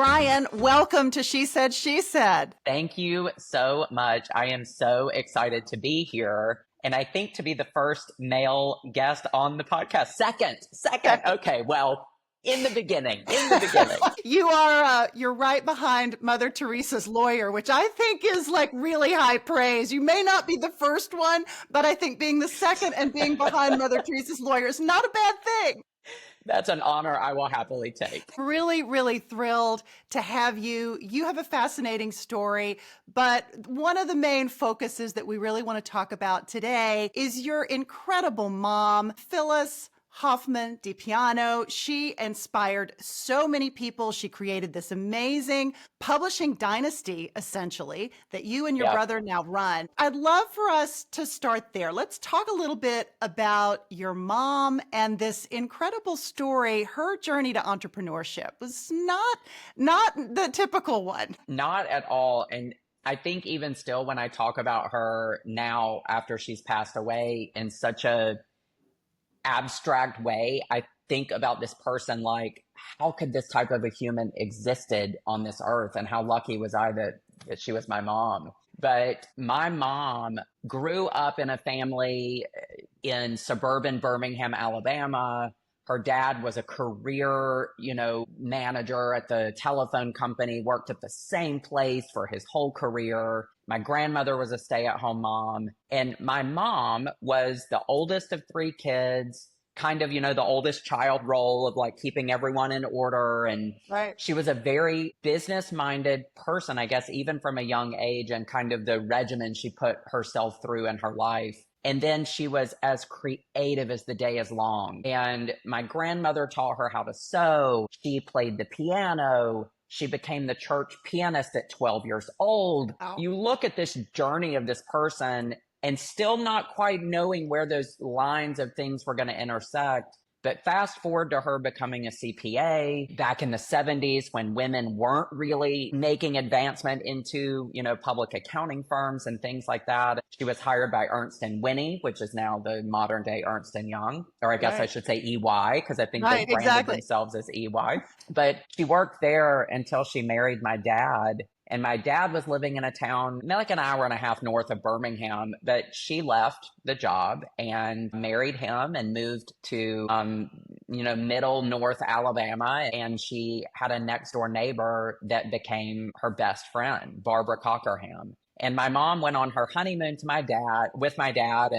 Brian, welcome to She Said, She Said. Thank you so much. I am so excited to be here. And I think to be the first male guest on the podcast. Second. Okay, well, in the beginning. You're right behind Mother Teresa's lawyer, which I think is like really high praise. You may not be the first one, but I think being the second and being behind Mother Teresa's lawyer is not a bad thing. That's an honor I will happily take. Really, really thrilled to have you. You have a fascinating story, but one of the main focuses that we really want to talk about today is your incredible mom, Phyllis Hoffman Depiano. She inspired so many people. She created this amazing publishing dynasty, essentially, that you and your brother now run. I'd love for us to start there. Let's talk a little bit about your mom and this incredible story. Her journey to entrepreneurship was not the typical one. Not at all. And I think even still when I talk about her now after she's passed away in such a abstract way, I think about this person like, how could this type of a human existed on this earth? And how lucky was I that she was my mom? But my mom grew up in a family in suburban Birmingham, Alabama. Her dad was a career, manager at the telephone company, worked at the same place for his whole career. My grandmother was a stay-at-home mom. And my mom was the oldest of three kids, kind of, the oldest child role of like keeping everyone in order. And She was a very business-minded person, I guess, even from a young age, and kind of the regimen she put herself through in her life. And then she was as creative as the day is long. And my grandmother taught her how to sew. She played the piano. She became the church pianist at 12 years old. Wow. You look at this journey of this person and still not quite knowing where those lines of things were going to intersect. But fast forward to her becoming a CPA back in the 70s when women weren't really making advancement into, public accounting firms and things like that. She was hired by Ernst & Whinney, which is now the modern day Ernst & Young, or I guess I should say EY, because I think they branded themselves as EY. But she worked there until she married my dad. And my dad was living in a town like an hour and a half north of Birmingham, but she left the job and married him and moved to, middle North Alabama. And she had a next door neighbor that became her best friend, Barbara Cockerham. And my mom went on her honeymoon with my dad.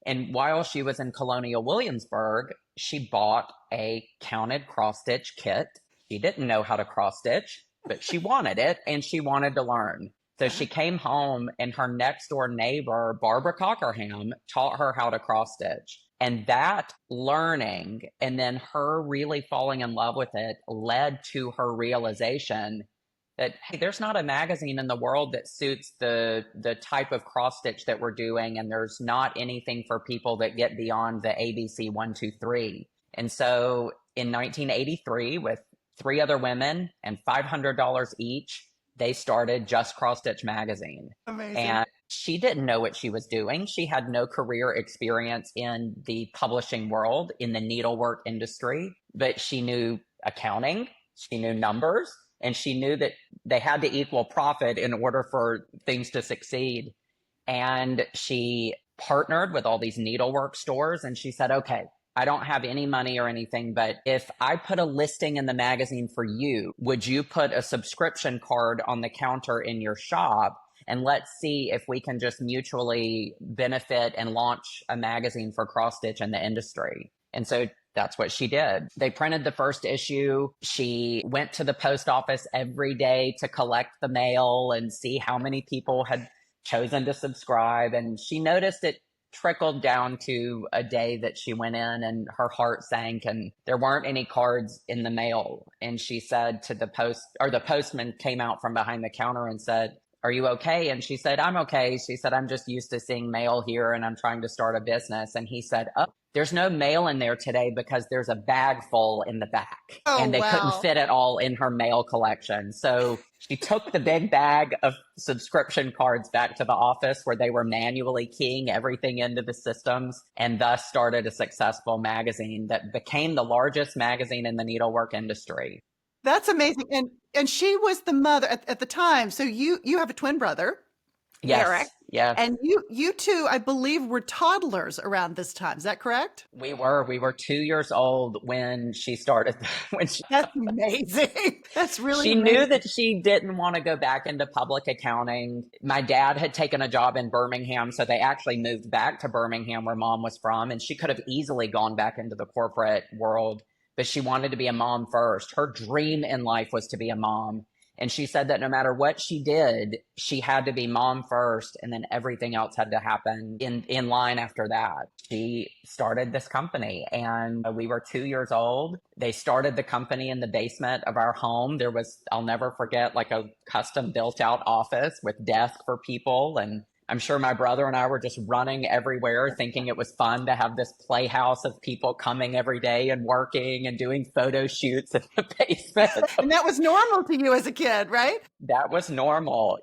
And while she was in Colonial Williamsburg, she bought a counted cross stitch kit. She didn't know how to cross stitch, but she wanted it and she wanted to learn. So she came home and her next door neighbor, Barbara Cockerham, taught her how to cross stitch. And that learning and then her really falling in love with it led to her realization that, hey, there's not a magazine in the world that suits the type of cross stitch that we're doing. And there's not anything for people that get beyond the ABC 1, 2, 3. And so in 1983, with 3 other women and $500 each, they started Just Cross Stitch magazine. Amazing. And she didn't know what she was doing. She had no career experience in the publishing world, in the needlework industry, but she knew accounting, she knew numbers, and she knew that they had to equal profit in order for things to succeed. And she partnered with all these needlework stores and she said, okay, I don't have any money or anything, but if I put a listing in the magazine for you, would you put a subscription card on the counter in your shop? And let's see if we can just mutually benefit and launch a magazine for cross stitch in the industry. And so that's what she did. They printed the first issue. She went to the post office every day to collect the mail and see how many people had chosen to subscribe. And she noticed it trickled down to a day that she went in and her heart sank and there weren't any cards in the mail. And she said to the postman came out from behind the counter and said, "Are you okay?" And she said, "I'm okay." She said, "I'm just used to seeing mail here and I'm trying to start a business." And he said, "Oh, there's no mail in there today because there's a bag full in the back." And they couldn't fit it all in her mail collection. So she took the big bag of subscription cards back to the office where they were manually keying everything into the systems and thus started a successful magazine that became the largest magazine in the needlework industry. That's amazing. And she was the mother at the time. So you have a twin brother, Eric, Yes, yes. and you two, I believe, were toddlers around this time. Is that correct? We were 2 years old when she started, when That's amazing. That's really she knew amazing. that she didn't want to go back into public accounting. My dad had taken a job in Birmingham, so they actually moved back to Birmingham where mom was from, and she could have easily gone back into the corporate world, but she wanted to be a mom first. Her dream in life was to be a mom. And she said that no matter what she did, she had to be mom first, and then everything else had to happen in line after that. She started this company, and we were 2 years old. They started the company in the basement of our home. There was, I'll never forget, like a custom built out office with desk for people. And I'm sure my brother and I were just running everywhere thinking it was fun to have this playhouse of people coming every day and working and doing photo shoots in the basement. And that was normal to you as a kid, right? That was normal.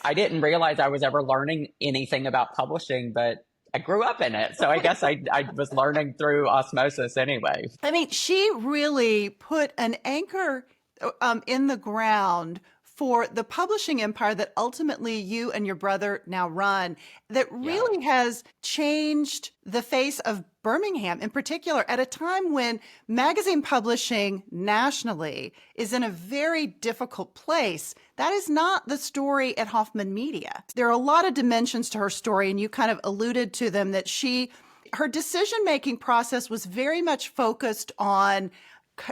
I didn't realize I was ever learning anything about publishing, but I grew up in it. So I guess I was learning through osmosis anyway. I mean, she really put an anchor in the ground for the publishing empire that ultimately you and your brother now run, that Yeah. really has changed the face of Birmingham in particular at a time when magazine publishing nationally is in a very difficult place. That is not the story at Hoffman Media. There are a lot of dimensions to her story, and you kind of alluded to them, that her decision-making process was very much focused on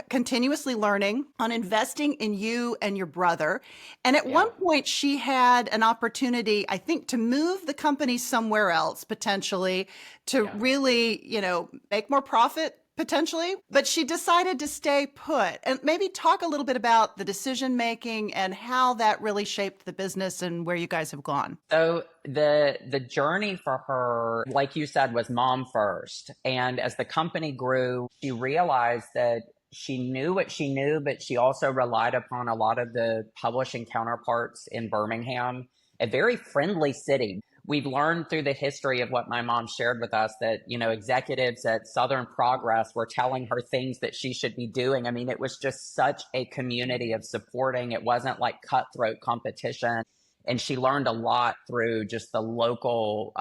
continuously learning, on investing in you and your brother. And at Yeah. one point, she had an opportunity, I think, to move the company somewhere else, potentially, to Yeah. really, make more profit, potentially. But she decided to stay put. And maybe talk a little bit about the decision making and how that really shaped the business and where you guys have gone. So the journey for her, like you said, was mom first. And as the company grew, she realized that she knew what she knew, but she also relied upon a lot of the publishing counterparts in Birmingham, a very friendly city. We've learned through the history of what my mom shared with us that, executives at Southern Progress were telling her things that she should be doing. I mean, it was just such a community of supporting. It wasn't like cutthroat competition. And she learned a lot through just the local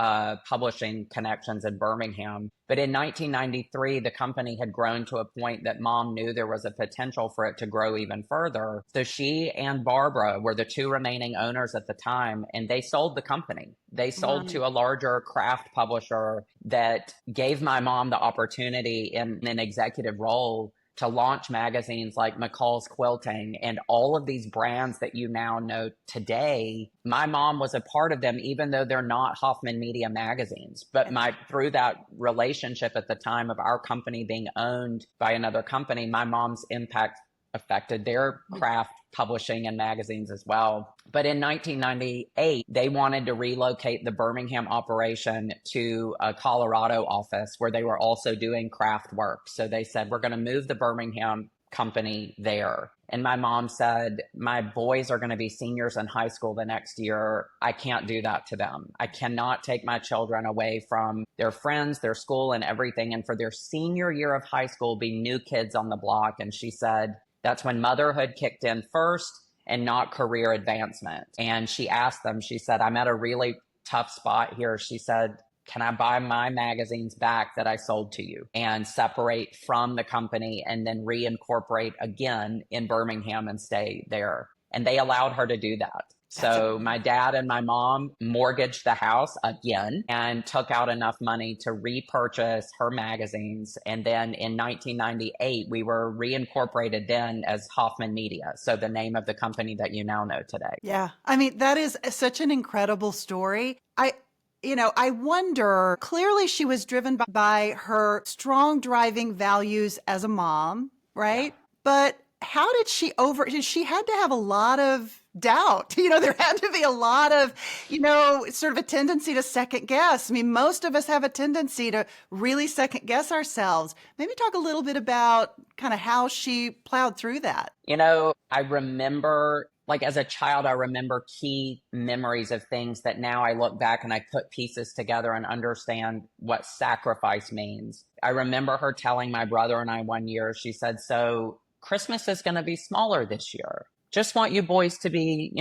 publishing connections in Birmingham. But in 1993, the company had grown to a point that mom knew there was a potential for it to grow even further. So she and Barbara were the two remaining owners at the time, and they sold the company. They sold to a larger craft publisher that gave my mom the opportunity in an executive role to launch magazines like McCall's Quilting and all of these brands that you now know today. My mom was a part of them, even though they're not Hoffman Media magazines. But through that relationship at the time of our company being owned by another company, my mom's impact affected their craft publishing and magazines as well. But in 1998, they wanted to relocate the Birmingham operation to a Colorado office where they were also doing craft work. So they said, we're going to move the Birmingham company there. And my mom said, my boys are going to be seniors in high school the next year. I can't do that to them. I cannot take my children away from their friends, their school, and everything. And for their senior year of high school, be new kids on the block. And she said, that's when motherhood kicked in first and not career advancement. And she asked them, she said, I'm at a really tough spot here. She said, can I buy my magazines back that I sold to you and separate from the company and then reincorporate again in Birmingham and stay there? And they allowed her to do that. So my dad and my mom mortgaged the house again and took out enough money to repurchase her magazines. And then in 1998, we were reincorporated then as Hoffman Media. So the name of the company that you now know today. Yeah. I mean, that is such an incredible story. I wonder, clearly she was driven by her strong driving values as a mom, right? Yeah. But how did she she had to have a lot of doubt. There had to be a lot of, sort of a tendency to second guess. I mean, most of us have a tendency to really second guess ourselves. Maybe talk a little bit about kind of how she plowed through that. I remember, like as a child, I remember key memories of things that now I look back and I put pieces together and understand what sacrifice means. I remember her telling my brother and I one year, she said, so Christmas is going to be smaller this year. Just want you boys to be,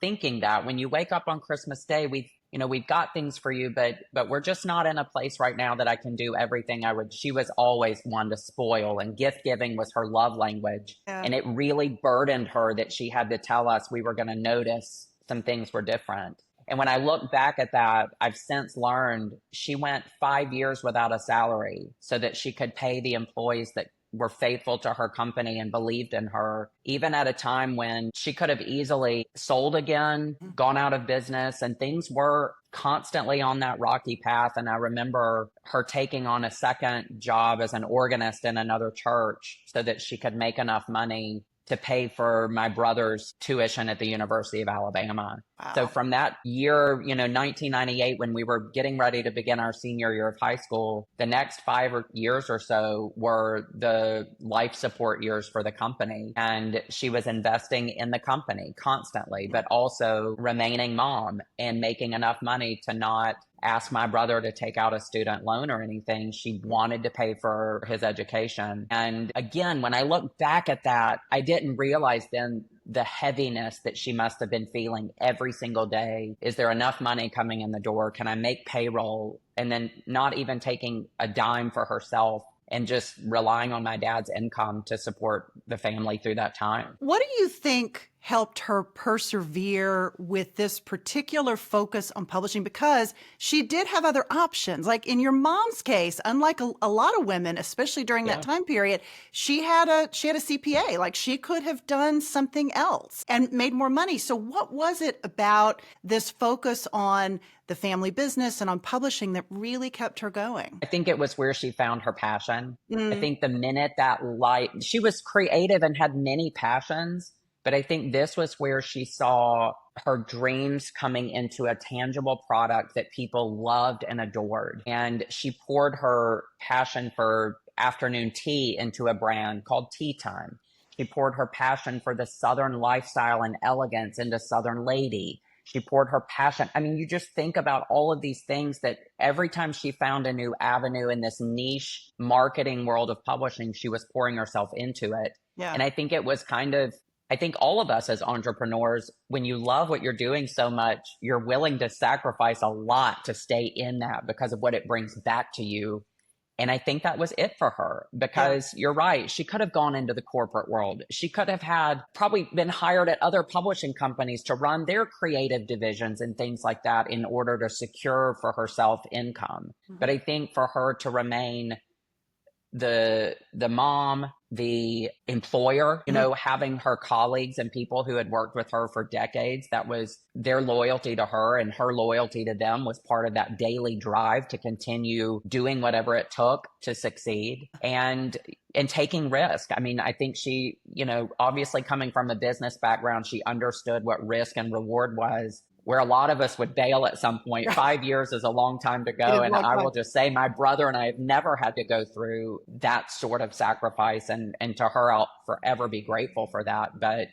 thinking that when you wake up on Christmas Day, we've got things for you, but we're just not in a place right now that I can do everything I would. She was always one to spoil, and gift giving was her love language. Yeah. And it really burdened her that she had to tell us we were going to notice some things were different. And when I look back at that, I've since learned she went 5 years without a salary so that she could pay the employees that were faithful to her company and believed in her, even at a time when she could have easily sold again, gone out of business, and things were constantly on that rocky path. And I remember her taking on a second job as an organist in another church so that she could make enough money to pay for my brother's tuition at the University of Alabama. Wow. So from that year, 1998, when we were getting ready to begin our senior year of high school, the next 5 years or so were the life support years for the company. And she was investing in the company constantly, but also remaining mom and making enough money to not ask my brother to take out a student loan or anything. She wanted to pay for his education. And again, when I look back at that, I didn't realize then the heaviness that she must have been feeling every single day. Is there enough money coming in the door? Can I make payroll? And then not even taking a dime for herself and just relying on my dad's income to support the family through that time. What do you think helped her persevere with this particular focus on publishing? Because she did have other options. Like in your mom's case, unlike a lot of women, especially during that time period, she had a CPA. Like she could have done something else and made more money. So what was it about this focus on the family business and on publishing that really kept her going? I think it was where she found her passion. I think the minute that she was creative and had many passions, but I think this was where she saw her dreams coming into a tangible product that people loved and adored. And she poured her passion for afternoon tea into a brand called Tea Time. She poured her passion for the Southern lifestyle and elegance into Southern Lady. She poured her passion. I mean, you just think about all of these things that every time she found a new avenue in this niche marketing world of publishing, she was pouring herself into it. Yeah. And I think it was I think all of us as entrepreneurs, when you love what you're doing so much, you're willing to sacrifice a lot to stay in that because of what it brings back to you. And I think that was it for her because you're right. She could have gone into the corporate world. She could have probably been hired at other publishing companies to run their creative divisions and things like that in order to secure for herself income. But I think for her to remain the mom, the employer, having her colleagues and people who had worked with her for decades, that was their loyalty to her, and her loyalty to them was part of that daily drive to continue doing whatever it took to succeed and taking risk. I mean, I think she, obviously coming from a business background, she understood what risk and reward was, where a lot of us would bail at some point. 5 years is a long time to go. And I will just say my brother and I have never had to go through that sort of sacrifice. And to her, I'll forever be grateful for that. But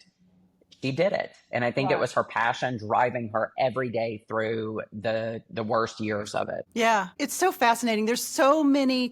she did it. And I think it was her passion driving her every day through the worst years of it. Yeah, it's so fascinating. There's so many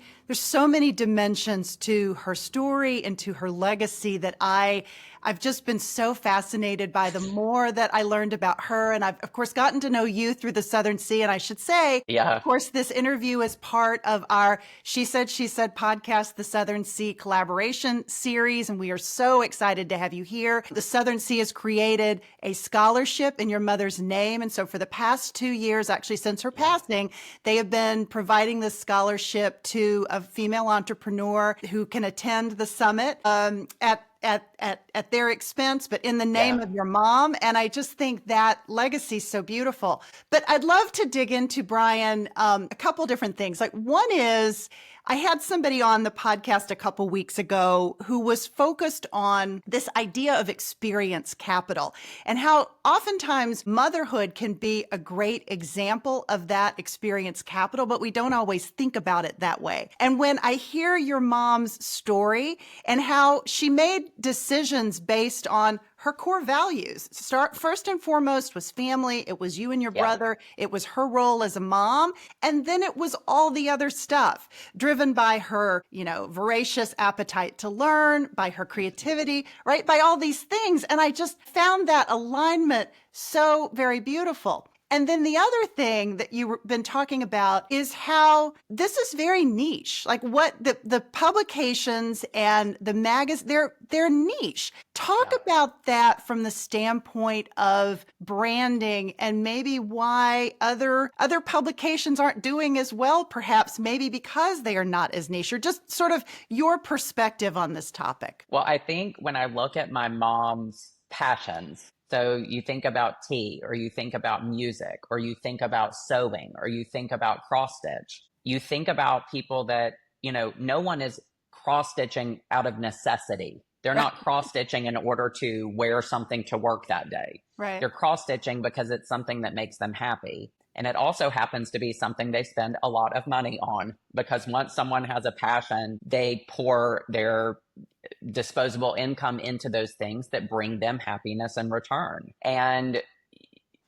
dimensions to her story and to her legacy that I've just been so fascinated by the more that I learned about her. And I've, of course, gotten to know you through the Southern Sea. And I should say, of course, this interview is part of our She Said podcast, the Southern Sea collaboration series. And we are so excited to have you here. The Southern Sea has created a scholarship in your mother's name. And so for the past 2 years, actually since her passing, they have been providing this scholarship to a female entrepreneur who can attend the summit at their expense, but in the name of your mom. And I just think that legacy is so beautiful. But I'd love to dig into, Brian, a couple different things. Like one is, I had somebody on the podcast a couple weeks ago who was focused on this idea of experience capital and how oftentimes motherhood can be a great example of that experience capital, but we don't always think about it that way. And when I hear your mom's story and how she made decisions based on her core values. Start first and foremost was family. It was you and your brother. It was her role as a mom. And then it was all the other stuff driven by her, voracious appetite to learn, by her creativity, right? By all these things. And I just found that alignment so very beautiful. And then the other thing that you've been talking about is how this is very niche. Like what the publications and the magazines, they're niche. Talk about that from the standpoint of branding and maybe why other publications aren't doing as well, perhaps maybe because they are not as niche, or just sort of your perspective on this topic. Well, I think when I look at my mom's passions, so you think about tea, or you think about music, or you think about sewing, or you think about cross stitch. You think about people that, no one is cross stitching out of necessity. They're not cross stitching in order to wear something to work that day. Right. They're cross stitching because it's something that makes them happy. And it also happens to be something they spend a lot of money on, because once someone has a passion, they pour their disposable income into those things that bring them happiness in return. And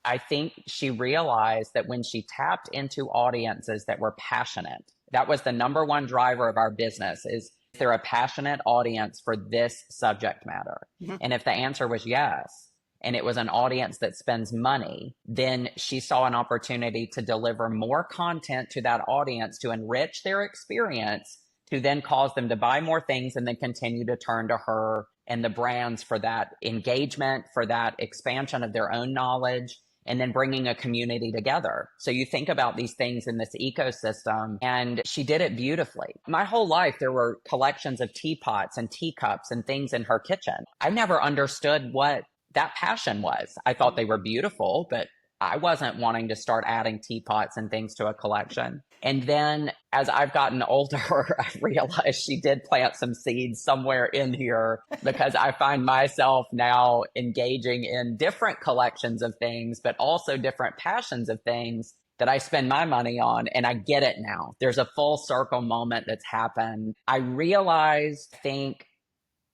I think she realized that when she tapped into audiences that were passionate, that was the number one driver of our business. Is there a passionate audience for this subject matter? Mm-hmm. And if the answer was yes, and it was an audience that spends money, then she saw an opportunity to deliver more content to that audience to enrich their experience, to then cause them to buy more things and then continue to turn to her and the brands for that engagement, for that expansion of their own knowledge, and then bringing a community together. So you think about these things in this ecosystem, and she did it beautifully. My whole life, there were collections of teapots and teacups and things in her kitchen. I never understood what that passion was. I thought they were beautiful, but I wasn't wanting to start adding teapots and things to a collection. And then as I've gotten older, I realized she did plant some seeds somewhere in here, because I find myself now engaging in different collections of things, but also different passions of things that I spend my money on. And I get it now. There's a full circle moment that's happened. I realized, I think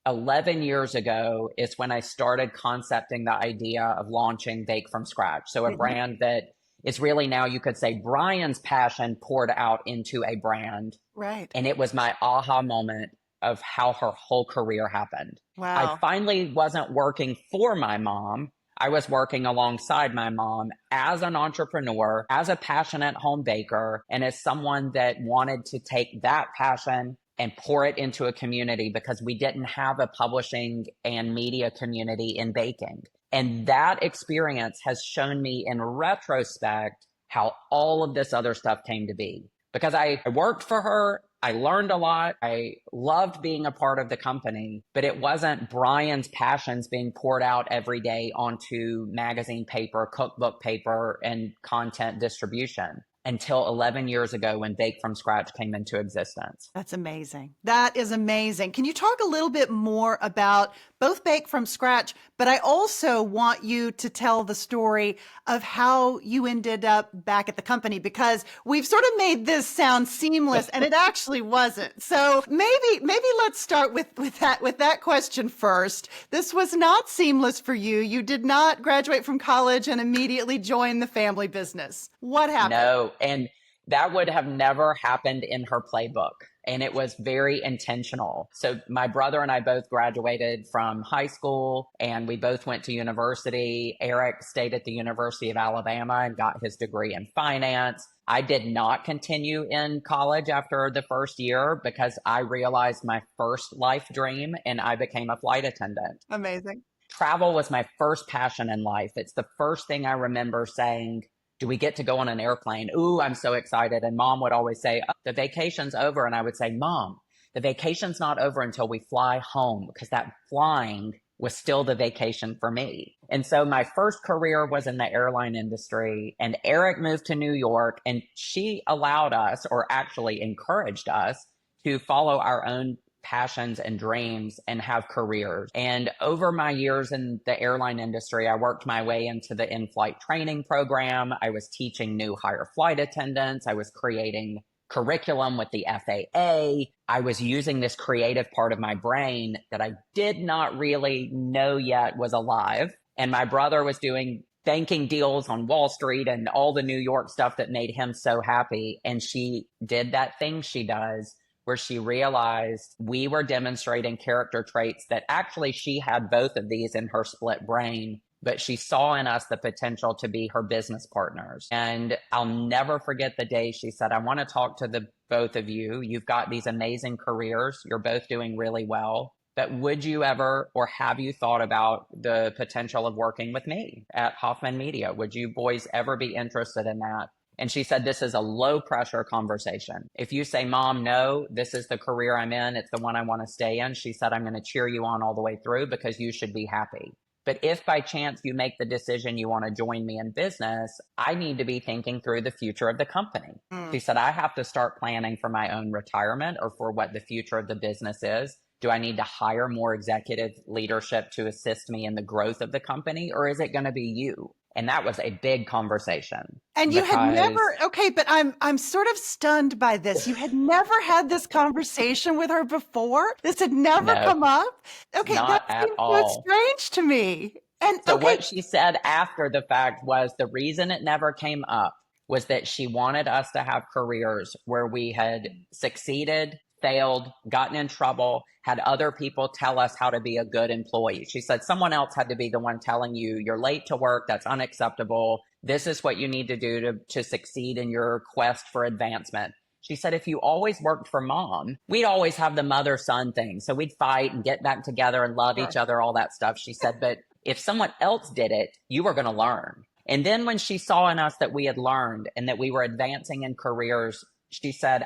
11 years ago is when I started concepting the idea of launching Bake from Scratch. So a brand that is really now, you could say, Brian's passion poured out into a brand. Right. And it was my aha moment of how her whole career happened. Wow. I finally wasn't working for my mom. I was working alongside my mom as an entrepreneur, as a passionate home baker, and as someone that wanted to take that passion and pour it into a community, because we didn't have a publishing and media community in baking. And that experience has shown me in retrospect how all of this other stuff came to be. Because I worked for her, I learned a lot, I loved being a part of the company, but it wasn't Brian's passions being poured out every day onto magazine paper, cookbook paper, and content distribution until 11 years ago when Bake from Scratch came into existence. That's amazing. That is amazing. Can you talk a little bit more about both Bake from Scratch, but I also want you to tell the story of how you ended up back at the company, because we've sort of made this sound seamless and it actually wasn't. So maybe let's start with that question first. This was not seamless for you. You did not graduate from college and immediately join the family business. What happened? No, and that would have never happened in her playbook. And it was very intentional. So my brother and I both graduated from high school, and we both went to university. Eric stayed at the University of Alabama and got his degree in finance. I did not continue in college after the first year because I realized my first life dream, and I became a flight attendant. Amazing. Travel was my first passion in life. It's the first thing I remember saying, do we get to go on an airplane? Ooh, I'm so excited. And mom would always say, oh, the vacation's over. And I would say, Mom, the vacation's not over until we fly home, because that flying was still the vacation for me. And so my first career was in the airline industry, and Eric moved to New York, and she allowed us, or actually encouraged us, to follow our own passions and dreams and have careers. And over my years in the airline industry, I worked my way into the in-flight training program. I was teaching new hire flight attendants. I was creating curriculum with the FAA. I was using this creative part of my brain that I did not really know yet was alive. And my brother was doing banking deals on Wall Street and all the New York stuff that made him so happy. And she did that thing she does where she realized we were demonstrating character traits that actually she had both of these in her split brain, but she saw in us the potential to be her business partners. And I'll never forget the day she said, I want to talk to the both of you. You've got these amazing careers. You're both doing really well. But would you ever, or have you thought about the potential of working with me at Hoffman Media? Would you boys ever be interested in that? And she said, this is a low pressure conversation. If you say, Mom, no, this is the career I'm in, it's the one I want to stay in. She said, I'm going to cheer you on all the way through because you should be happy. But if by chance you make the decision you want to join me in business, I need to be thinking through the future of the company. She said, I have to start planning for my own retirement or for what the future of the business is. Do I need to hire more executive leadership to assist me in the growth of the company, or is it going to be you? And that was a big conversation. And you had never, okay, but I'm sort of stunned by this. You had never had this conversation with her before? This had never come up? Okay, not that at seems all. so strange to me. And so what she said after the fact was the reason it never came up was that she wanted us to have careers where we had succeeded, failed, gotten in trouble, had other people tell us how to be a good employee. She said someone else had to be the one telling you, you're late to work, that's unacceptable. This is what you need to do to succeed in your quest for advancement. She said, if you always worked for Mom, we'd always have the mother-son thing. So we'd fight and get back together and love each other, all that stuff. She said, but if someone else did it, you were going to learn. And then when she saw in us that we had learned and that we were advancing in careers, she said,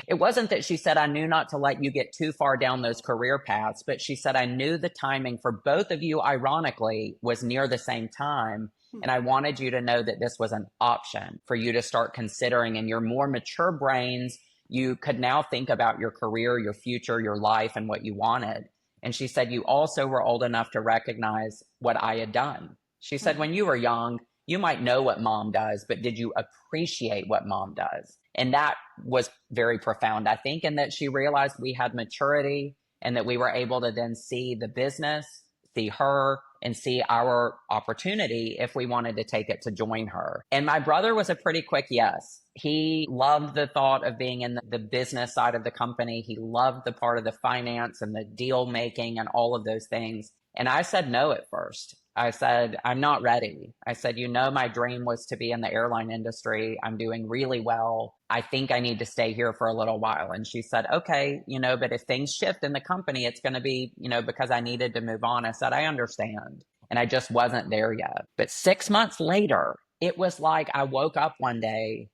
it wasn't that she said, I knew not to let you get too far down those career paths, but she said, I knew the timing for both of you, ironically, was near the same time. And I wanted you to know that this was an option for you to start considering. In your more mature brains, you could now think about your career, your future, your life, and what you wanted. And she said, you also were old enough to recognize what I had done. She said, when you were young, you might know what Mom does, but did you appreciate what Mom does? And that was very profound, I think, in that she realized we had maturity and that we were able to then see the business, see her, and see our opportunity if we wanted to take it to join her. And my brother was a pretty quick yes. He loved the thought of being in the business side of the company. He loved the part of the finance and the deal making and all of those things. And I said no at first. I said, I'm not ready. I said, my dream was to be in the airline industry. I'm doing really well. I think I need to stay here for a little while. And she said, okay, but if things shift in the company, it's going to be, because I needed to move on. I said, I understand. And I just wasn't there yet. But 6 months later, it was like I woke up one day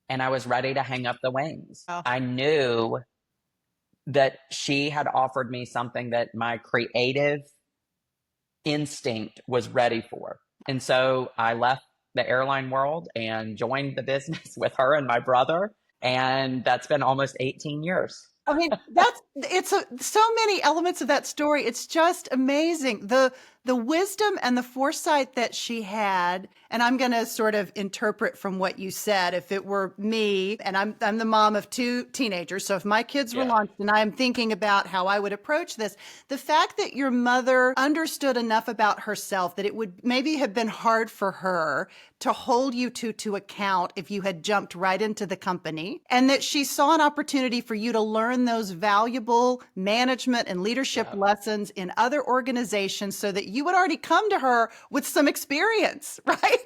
and I was ready to hang up the wings. Oh. I knew that she had offered me something that my creative instinct was ready for. And so I left the airline world and joined the business with her and my brother. And that's been almost 18 years. I mean, so many elements of that story. It's just amazing. The wisdom and the foresight that she had, and I'm going to sort of interpret from what you said. If it were me, and I'm the mom of 2 teenagers, so if my kids were launched and I'm thinking about how I would approach this, the fact that your mother understood enough about herself that it would maybe have been hard for her to hold you to account if you had jumped right into the company, and that she saw an opportunity for you to learn those valuable management and leadership lessons in other organizations so that you would already come to her with some experience, right?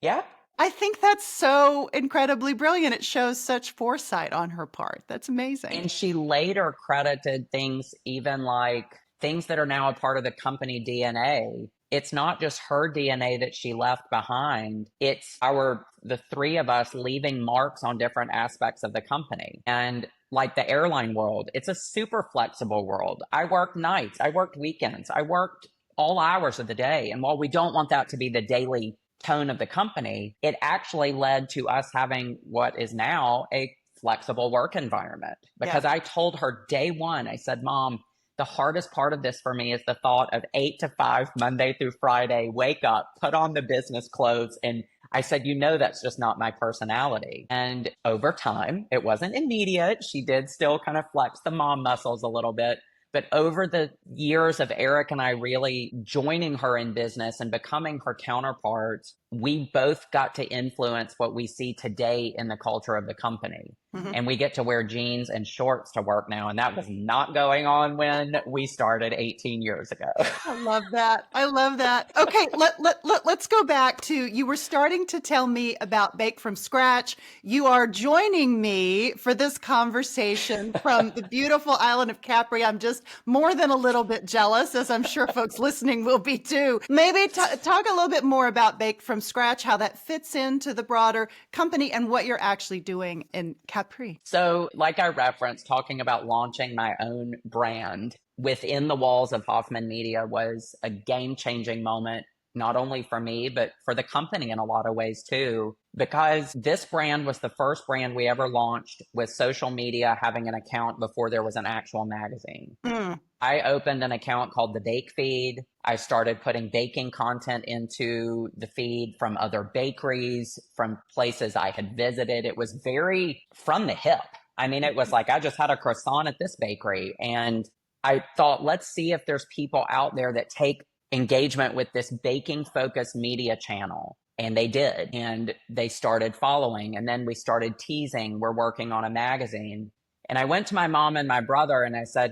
Yeah. I think that's so incredibly brilliant. It shows such foresight on her part. That's amazing. And she later credited things, even like things that are now a part of the company DNA. It's not just her DNA that she left behind. It's the 3 of us leaving marks on different aspects of the company. And like the airline world, it's a super flexible world. I worked nights, I worked weekends, I worked all hours of the day. And while we don't want that to be the daily tone of the company, it actually led to us having what is now a flexible work environment. Because I told her day one, I said, Mom, the hardest part of this for me is the thought of 8 to 5, Monday through Friday, wake up, put on the business clothes, and I said, that's just not my personality. And over time, it wasn't immediate. She did still kind of flex the mom muscles a little bit. But over the years of Eric and I really joining her in business and becoming her counterparts, we both got to influence what we see today in the culture of the company. Mm-hmm. And we get to wear jeans and shorts to work now. And that was not going on when we started 18 years ago. I love that. I love that. Okay, let's go back to, you were starting to tell me about Bake from Scratch. You are joining me for this conversation from the beautiful island of Capri. I'm just more than a little bit jealous, as I'm sure folks listening will be too. Maybe talk a little bit more about Bake from Scratch, how that fits into the broader company and what you're actually doing in Capri. So like I referenced, talking about launching my own brand within the walls of Hoffman Media was a game-changing moment, not only for me, but for the company in a lot of ways too, because this brand was the first brand we ever launched with social media having an account before there was an actual magazine. I opened an account called the Bake Feed. I started putting baking content into the feed from other bakeries, from places I had visited. It was very from the hip. I mean, it was like, I just had a croissant at this bakery. And I thought, let's see if there's people out there that take engagement with this baking focused media channel. And they did. And they started following. And then we started teasing, we're working on a magazine. And I went to my mom and my brother and I said,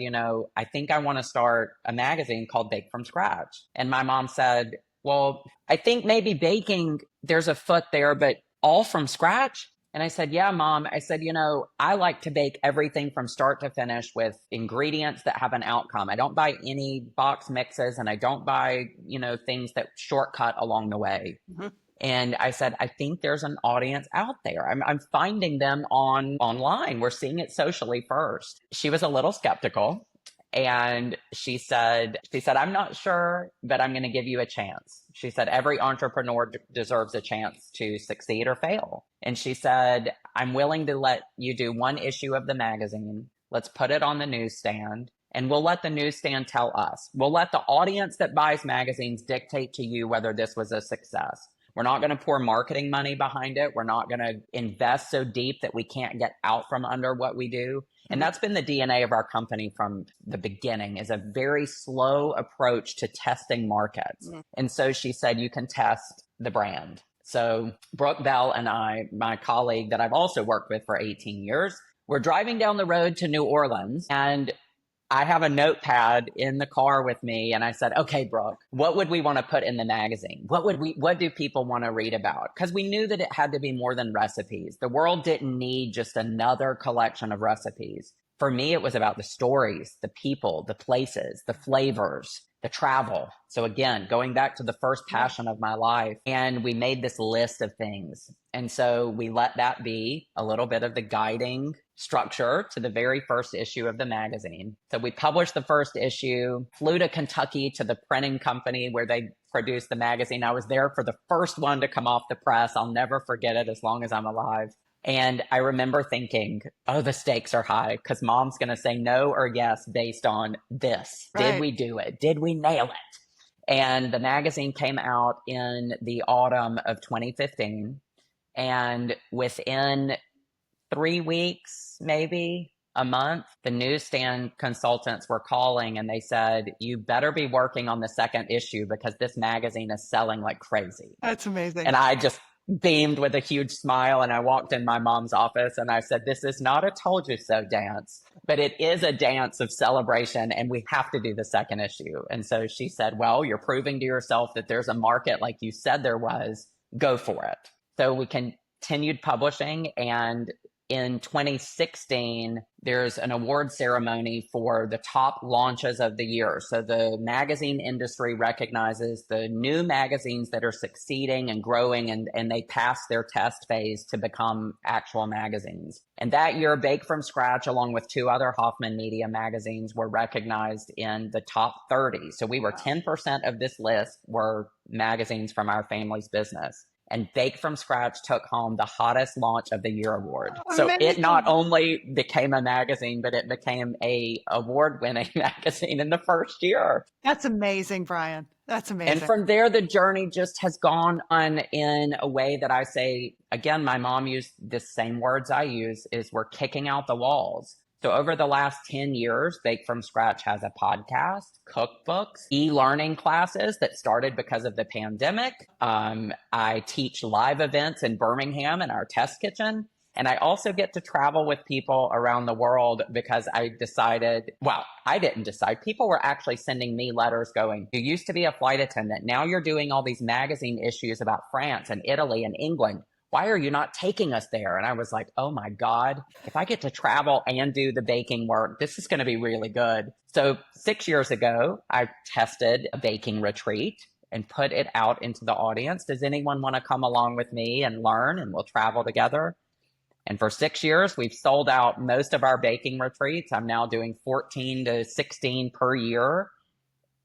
I think I want to start a magazine called Bake from Scratch. And my mom said, well, I think maybe baking, there's a foot there, but all from scratch? And I said, yeah, Mom. I said, I like to bake everything from start to finish with ingredients that have an outcome. I don't buy any box mixes and I don't buy, things that shortcut along the way. Mm-hmm. And I said, I think there's an audience out there. I'm finding them online. We're seeing it socially first. She was a little skeptical. And she said, I'm not sure, but I'm going to give you a chance. She said, every entrepreneur deserves a chance to succeed or fail. And she said, I'm willing to let you do one issue of the magazine. Let's put it on the newsstand. And we'll let the newsstand tell us. We'll let the audience that buys magazines dictate to you whether this was a success. We're not going to pour marketing money behind it. We're not going to invest so deep that we can't get out from under what we do. And that's been the DNA of our company from the beginning, is a very slow approach to testing markets. And so she said, you can test the brand. So Brooke Bell and I, my colleague that I've also worked with for 18 years, we're driving down the road to New Orleans, and I have a notepad in the car with me. And I said, okay, Brooke, what would we want to put in the magazine? What do people want to read about? Because we knew that it had to be more than recipes. The world didn't need just another collection of recipes. For me, it was about the stories, the people, the places, the flavors, the travel. So again, going back to the first passion of my life, and we made this list of things. And so we let that be a little bit of the guiding structure to the very first issue of the magazine. So we published the first issue, flew to Kentucky to the printing company where they produced the magazine. I was there for the first one to come off the press. I'll never forget it as long as I'm alive. And I remember thinking, oh, the stakes are high because Mom's going to say no or yes based on this. Right. Did we do it? Did we nail it? And the magazine came out in the autumn of 2015. And within 3 weeks, maybe a month, the newsstand consultants were calling and they said, you better be working on the second issue because this magazine is selling like crazy. That's amazing. And I just beamed with a huge smile, and I walked in my mom's office and I said, this is not a told you so dance, but it is a dance of celebration and we have to do the second issue. And so she said, well, you're proving to yourself that there's a market like you said there was, go for it. So we continued publishing, and in 2016, there's an award ceremony for the top launches of the year. So the magazine industry recognizes the new magazines that are succeeding and growing, and they pass their test phase to become actual magazines. And that year, Bake from Scratch, along with 2 other Hoffman Media magazines, were recognized in the top 30. So we were 10% of this list were magazines from our family's business. And Bake from Scratch took home the hottest launch of the year award. So it not only became a magazine, but it became a award-winning magazine in the first year. That's amazing, Brian. That's And amazing. from there, the journey just has gone on in a way that I say, again, my mom used the same words I use, is we're kicking out the walls. So over the last 10 years, Bake from Scratch has a podcast, cookbooks, e-learning classes that started because of the pandemic. I teach live events in Birmingham in our test kitchen. And I also get to travel with people around the world because I decided, well, I didn't decide. People were actually sending me letters going, you used to be a flight attendant. Now you're doing all these magazine issues about France and Italy and England. Why are you not taking us there? And I was like, oh my God, if I get to travel and do the baking work, this is going to be really good. So 6 years ago, I tested a baking retreat and put it out into the audience. Does anyone want to come along with me and learn, and we'll travel together? And for 6 years, we've sold out most of our baking retreats. I'm now doing 14 to 16 per year.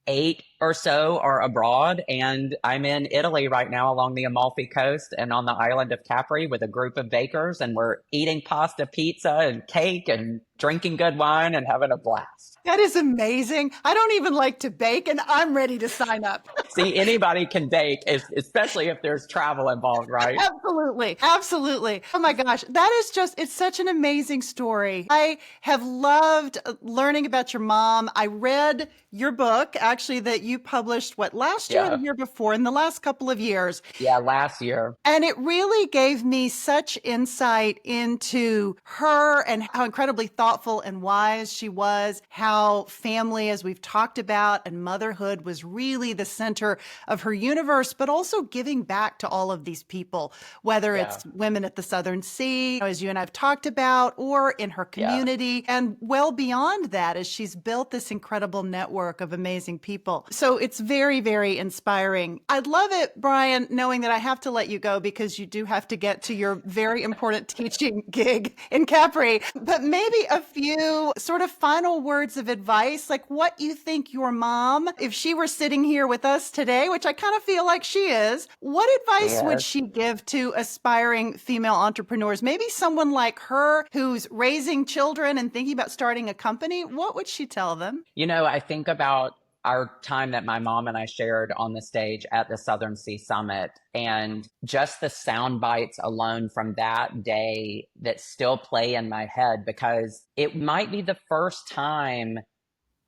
8 or so are abroad, and I'm in Italy right now along the Amalfi Coast and on the island of Capri with a group of bakers, and we're eating pasta, pizza, and cake and drinking good wine and having a blast. That is amazing. I don't even like to bake, and I'm ready to sign up. See, anybody can bake, especially if there's travel involved, right? Absolutely. Absolutely. Oh my gosh. That is just, it's such an amazing story. I have loved learning about your mom. I read your book, actually, that you published, what, last year or Yeah. the year before, in the last couple of years. Yeah, last year. And it really gave me such insight into her and how incredibly thoughtful and wise she was, how family, as we've talked about, and motherhood was really the center of her universe, but also giving back to all of these people, whether Yeah. it's women at the Southern Sea, as you and I've talked about, or in her Yeah. community, and well beyond that, as she's built this incredible network of amazing people. So it's very, very inspiring. I'd love it, Brian, knowing that I have to let you go because you do have to get to your very important teaching gig in Capri, but maybe a few sort of final words of advice, like what you think your mom, if she were sitting here with us today, which I kind of feel like she is, what advice would Yes. she give to aspiring female entrepreneurs? Maybe someone like her who's raising children and thinking about starting a company. What would she tell them? You know, I think about our time that my mom and I shared on the stage at the Southern Sea Summit, and just the sound bites alone from that day that still play in my head, because it might be the first time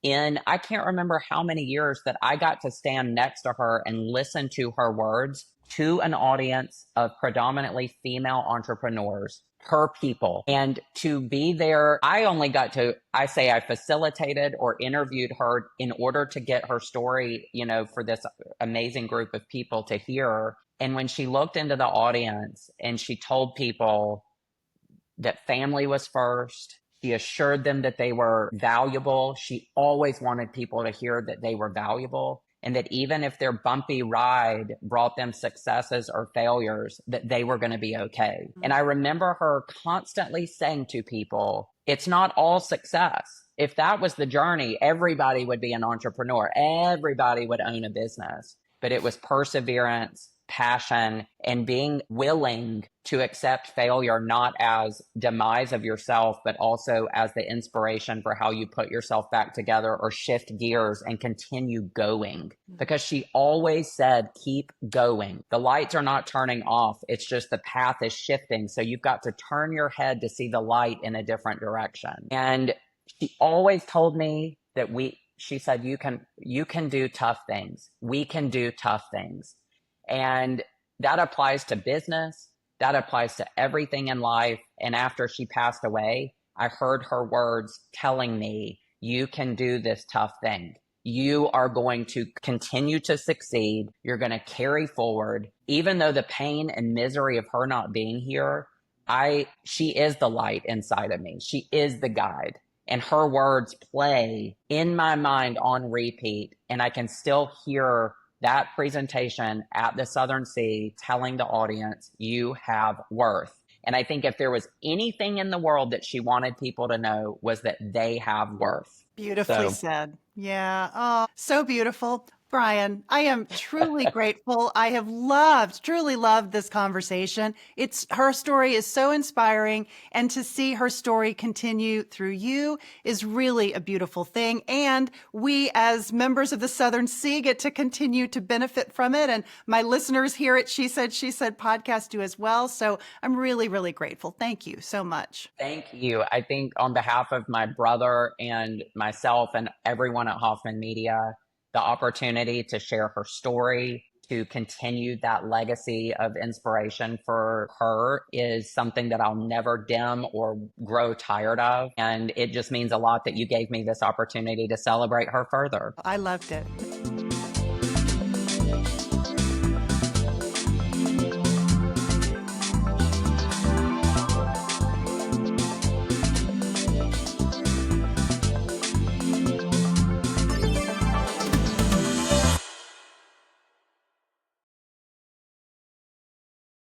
in, I can't remember how many years, that I got to stand next to her and listen to her words to an audience of predominantly female entrepreneurs, her people. And to be there, I only got to, I say I facilitated or interviewed her in order to get her story, you know, for this amazing group of people to hear. And when she looked into the audience and she told people that family was first, she assured them that they were valuable. She always wanted people to hear that they were valuable, and that even if their bumpy ride brought them successes or failures, that they were going to be okay. And I remember her constantly saying to people, it's not all success. If that was the journey, everybody would be an entrepreneur. Everybody would own a business. But it was perseverance, passion, and being willing to accept failure, not as demise of yourself, but also as the inspiration for how you put yourself back together or shift gears and continue going. Because she always said, keep going. The lights are not turning off. It's just the path is shifting. So you've got to turn your head to see the light in a different direction. And she always told me that she said, you can do tough things. We can do tough things. And that applies to business. That applies to everything in life. And after she passed away, I heard her words telling me, you can do this tough thing. You are going to continue to succeed. You're going to carry forward. Even though the pain and misery of her not being here, she is the light inside of me. She is the guide. And her words play in my mind on repeat. And I can still hear that presentation at the Southern Sea telling the audience, you have worth. And I think if there was anything in the world that she wanted people to know, was that they have worth. Beautifully So, said. Yeah. Oh, so beautiful. Brian, I am truly grateful. I have truly loved this conversation. Her story is so inspiring, and to see her story continue through you is really a beautiful thing. And we, as members of the Southern Sea, get to continue to benefit from it. And my listeners here at She Said podcast do as well. So I'm really, really grateful. Thank you so much. Thank you. I think on behalf of my brother and myself and everyone at Hoffman Media, the opportunity to share her story, to continue that legacy of inspiration for her is something that I'll never dim or grow tired of. And it just means a lot that you gave me this opportunity to celebrate her further. I loved it.